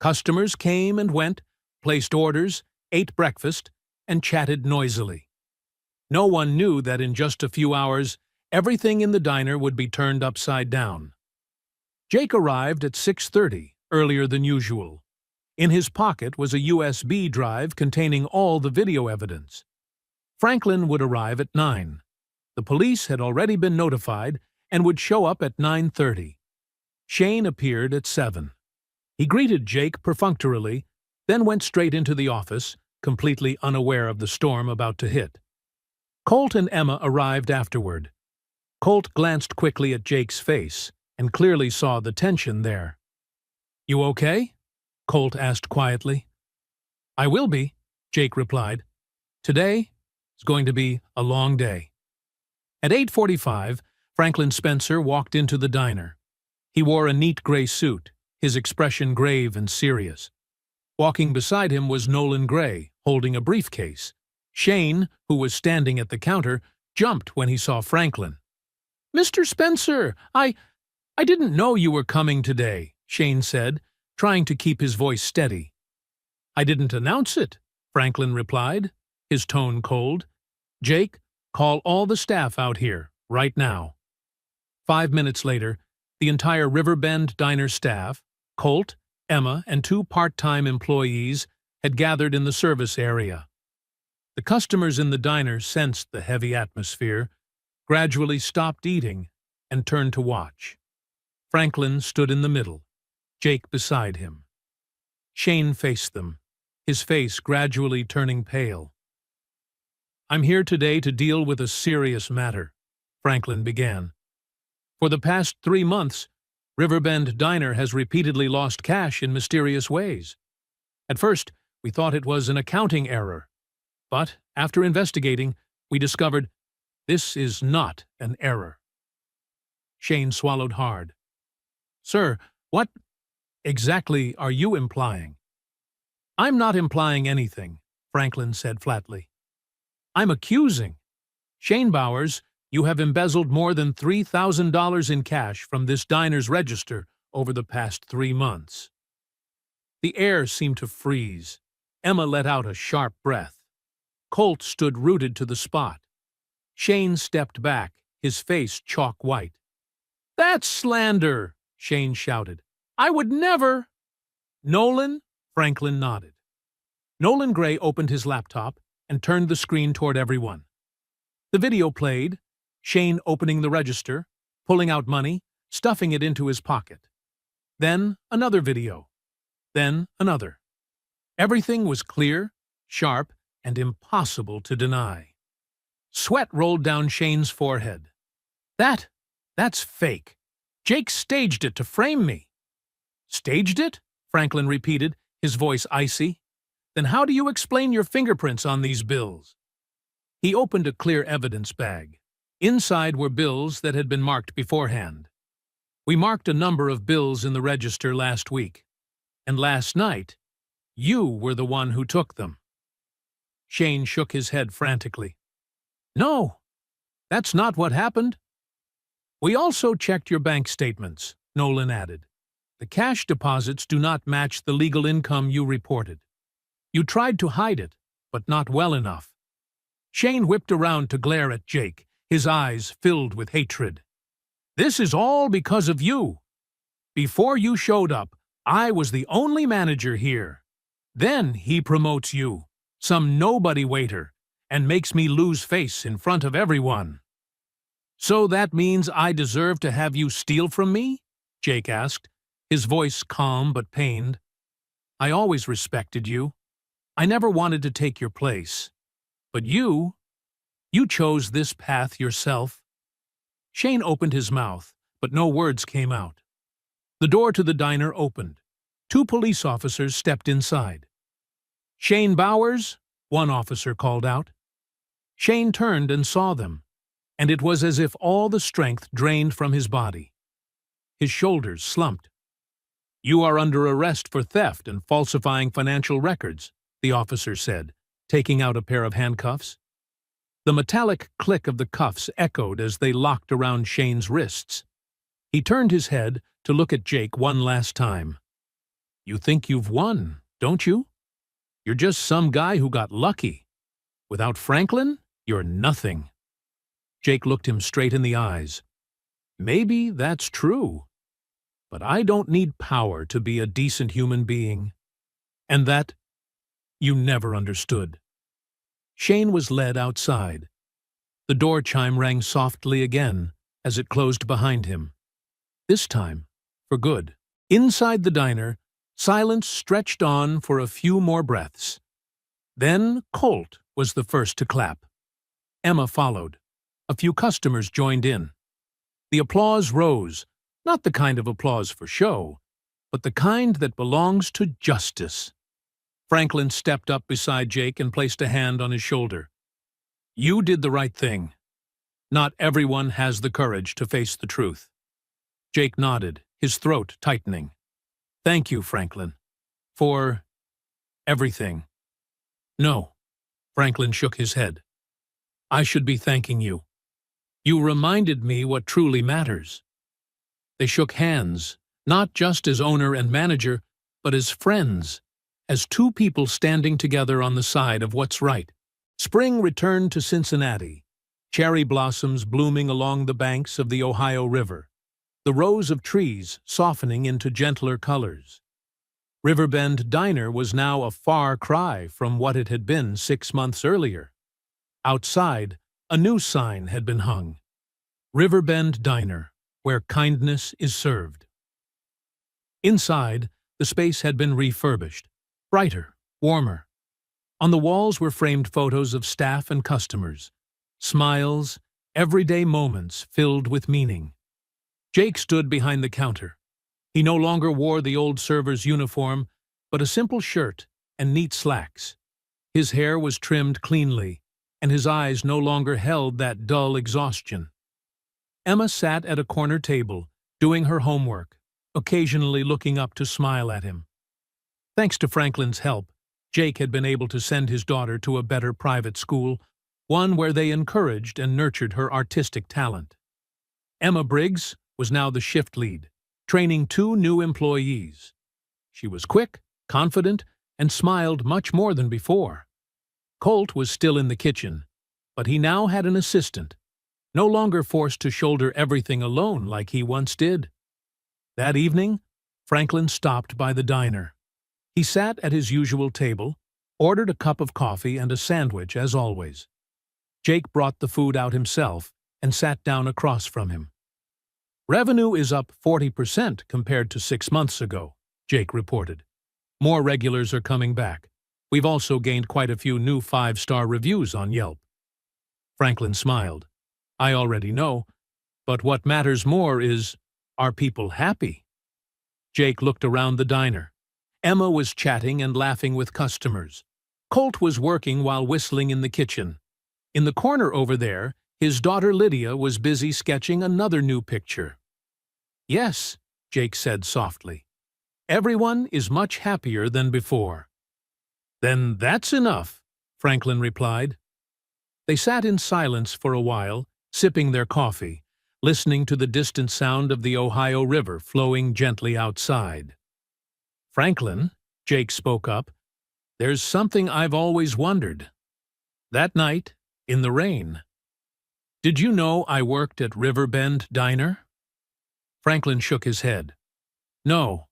Customers came and went, placed orders, ate breakfast, and chatted noisily. No one knew that in just a few hours, everything in the diner would be turned upside down. Jake arrived at 6:30, earlier than usual. In his pocket was a USB drive containing all the video evidence. Franklin would arrive at 9. The police had already been notified and would show up at 9:30. Shane appeared at 7. He greeted Jake perfunctorily, then went straight into the office, completely unaware of the storm about to hit. Colt and Emma arrived afterward. Colt glanced quickly at Jake's face and clearly saw the tension there. You okay? Colt asked quietly. I will be, Jake replied. Today is going to be a long day. At 8:45, Franklin Spencer walked into the diner. He wore a neat gray suit, his expression grave and serious. Walking beside him was Nolan Gray, holding a briefcase. Shane, who was standing at the counter, jumped when he saw Franklin. Mr. Spencer, I didn't know you were coming today, Shane said, trying to keep his voice steady. I didn't announce it, Franklin replied, his tone cold. Jake, call all the staff out here, right now. 5 minutes later, the entire Riverbend Diner staff, Colt, Emma, and 2 part-time employees had gathered in the service area. The customers in the diner sensed the heavy atmosphere, gradually stopped eating, and turned to watch. Franklin stood in the middle, Jake beside him. Shane faced them, his face gradually turning pale. I'm here today to deal with a serious matter, Franklin began. For the past 3 months, Riverbend Diner has repeatedly lost cash in mysterious ways. At first, we thought it was an accounting error. But, after investigating, we discovered this is not an error. Shane swallowed hard. Sir, what exactly are you implying? I'm not implying anything, Franklin said flatly. I'm accusing. Shane Bowers, you have embezzled more than $3,000 in cash from this diner's register over the past 3 months. The air seemed to freeze. Emma let out a sharp breath. Colt stood rooted to the spot. Shane stepped back, his face chalk white. "That's slander!" Shane shouted. "I would never—" "Nolan?" Franklin nodded. Nolan Gray opened his laptop and turned the screen toward everyone. The video played, Shane opening the register, pulling out money, stuffing it into his pocket. Then another video. Then another. Everything was clear, sharp, and impossible to deny. Sweat rolled down Shane's forehead. That's fake. Jake staged it to frame me." "Staged it?" Franklin repeated, his voice icy. "Then how do you explain your fingerprints on these bills?" He opened a clear evidence bag. Inside were bills that had been marked beforehand. "We marked a number of bills in the register last week. And last night, you were the one who took them." Shane shook his head frantically. "No, that's not what happened." "We also checked your bank statements," Nolan added. "The cash deposits do not match the legal income you reported. You tried to hide it, but not well enough." Shane whipped around to glare at Jake, his eyes filled with hatred. "This is all because of you. Before you showed up, I was the only manager here. Then he promotes you, some nobody waiter, and makes me lose face in front of everyone." "So that means I deserve to have you steal from me?" Jake asked, his voice calm but pained. "I always respected you. I never wanted to take your place. But you chose this path yourself." Shane opened his mouth, but no words came out. The door to the diner opened. 2 police officers stepped inside. "Shane Bowers?" one officer called out. Shane turned and saw them, and it was as if all the strength drained from his body. His shoulders slumped. "You are under arrest for theft and falsifying financial records," the officer said, taking out a pair of handcuffs. The metallic click of the cuffs echoed as they locked around Shane's wrists. He turned his head to look at Jake one last time. "You think you've won, don't you? You're just some guy who got lucky. Without Franklin, you're nothing." Jake looked him straight in the eyes. "Maybe that's true. But I don't need power to be a decent human being. And that you never understood." Shane was led outside. The door chime rang softly again as it closed behind him. This time, for good. Inside the diner, silence stretched on for a few more breaths. Then Colt was the first to clap. Emma followed. A few customers joined in. The applause rose, not the kind of applause for show, but the kind that belongs to justice. Franklin stepped up beside Jake and placed a hand on his shoulder. "You did the right thing. Not everyone has the courage to face the truth." Jake nodded, his throat tightening. "Thank you, Franklin. For everything." "No," Franklin shook his head. "I should be thanking you. You reminded me what truly matters." They shook hands, not just as owner and manager, but as friends, as 2 people standing together on the side of what's right. Spring returned to Cincinnati, cherry blossoms blooming along the banks of the Ohio River, the rows of trees softening into gentler colors. Riverbend Diner was now a far cry from what it had been 6 months earlier. Outside, a new sign had been hung. Riverbend Diner, where kindness is served. Inside, the space had been refurbished, brighter, warmer. On the walls were framed photos of staff and customers, smiles, everyday moments filled with meaning. Jake stood behind the counter. He no longer wore the old server's uniform, but a simple shirt and neat slacks. His hair was trimmed cleanly, and his eyes no longer held that dull exhaustion. Emma sat at a corner table, doing her homework, occasionally looking up to smile at him. Thanks to Franklin's help, Jake had been able to send his daughter to a better private school, one where they encouraged and nurtured her artistic talent. Emma Briggs was now the shift lead, training 2 new employees. She was quick, confident, and smiled much more than before. Colt was still in the kitchen, but he now had an assistant, no longer forced to shoulder everything alone like he once did. That evening, Franklin stopped by the diner. He sat at his usual table, ordered a cup of coffee and a sandwich as always. Jake brought the food out himself and sat down across from him. "Revenue is up 40% compared to 6 months ago," Jake reported. "More regulars are coming back. We've also gained quite a few new 5-star reviews on Yelp." Franklin smiled. "I already know, but what matters more is, are people happy?" Jake looked around the diner. Emma was chatting and laughing with customers. Colt was working while whistling in the kitchen. In the corner over there, his daughter Lydia was busy sketching another new picture. "Yes," Jake said softly. "Everyone is much happier than before." "Then that's enough," Franklin replied. They sat in silence for a while, sipping their coffee, listening to the distant sound of the Ohio River flowing gently outside. "Franklin," Jake spoke up, "there's something I've always wondered. That night, in the rain, did you know I worked at Riverbend Diner?" Franklin shook his head. "No.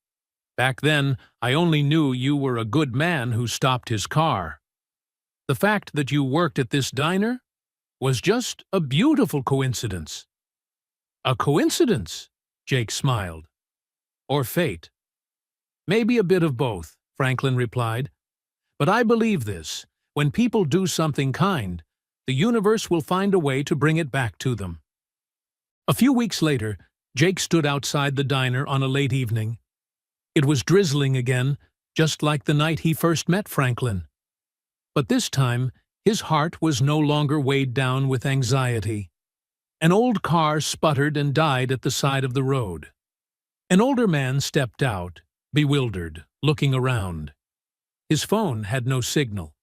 Back then, I only knew you were a good man who stopped his car. The fact that you worked at this diner was just a beautiful coincidence." "A coincidence?" Jake smiled. "Or fate?" "Maybe a bit of both," Franklin replied. "But I believe this: when people do something kind, the universe will find a way to bring it back to them." A few weeks later, Jake stood outside the diner on a late evening. It was drizzling again, just like the night he first met Franklin. But this time, his heart was no longer weighed down with anxiety. An old car sputtered and died at the side of the road. An older man stepped out, bewildered, looking around. His phone had no signal.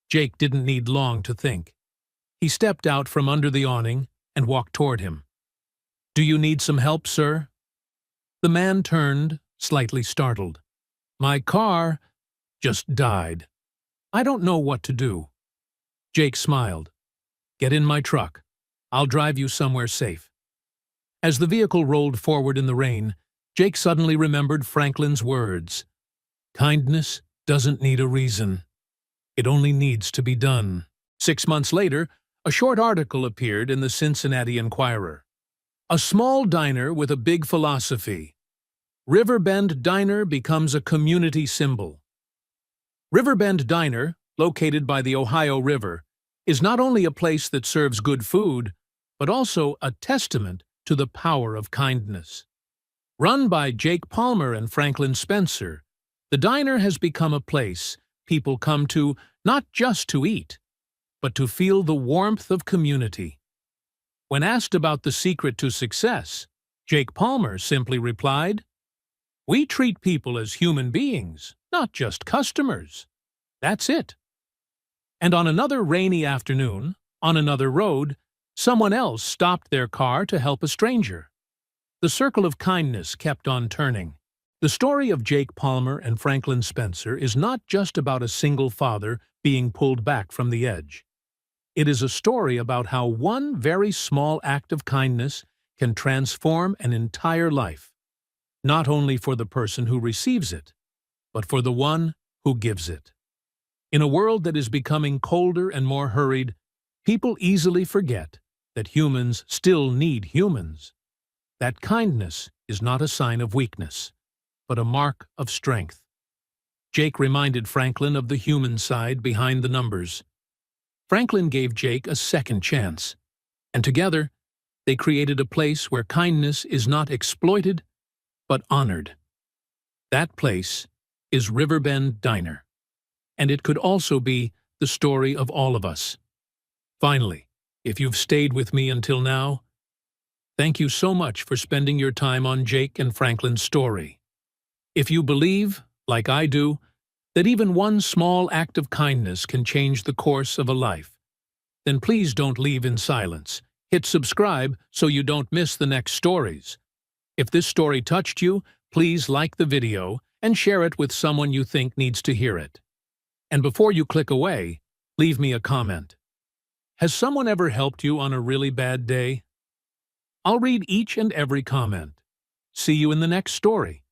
Jake didn't need long to think. He stepped out from under the awning and walked toward him. "Do you need some help, sir?" The man turned, slightly startled. "My car just died. I don't know what to do." Jake smiled. "Get in my truck. I'll drive you somewhere safe." As the vehicle rolled forward in the rain, Jake suddenly remembered Franklin's words. "Kindness doesn't need a reason. It only needs to be done." 6 months later, a short article appeared in the Cincinnati Enquirer. "A small diner with a big philosophy. Riverbend Diner becomes a community symbol." Riverbend Diner, located by the Ohio River, is not only a place that serves good food, but also a testament to the power of kindness. Run by Jake Palmer and Franklin Spencer, the diner has become a place people come to not just to eat, but to feel the warmth of community. When asked about the secret to success, Jake Palmer simply replied, "We treat people as human beings, not just customers. That's it." And on another rainy afternoon, on another road, someone else stopped their car to help a stranger. The circle of kindness kept on turning. The story of Jake Palmer and Franklin Spencer is not just about a single father being pulled back from the edge. It is a story about how one very small act of kindness can transform an entire life, not only for the person who receives it, but for the one who gives it. In a world that is becoming colder and more hurried, people easily forget that humans still need humans. That kindness is not a sign of weakness, but a mark of strength. Jake reminded Franklin of the human side behind the numbers. Franklin gave Jake a second chance, and together they created a place where kindness is not exploited, but honored. That place is Riverbend Diner, and it could also be the story of all of us. Finally, if you've stayed with me until now, thank you so much for spending your time on Jake and Franklin's story. If you believe, like I do, that even one small act of kindness can change the course of a life, then please don't leave in silence. Hit subscribe so you don't miss the next stories. If this story touched you, please like the video and share it with someone you think needs to hear it. And before you click away, Leave me a comment. Has someone ever helped you on a really bad day? I'll read each and every comment. See you in the next story.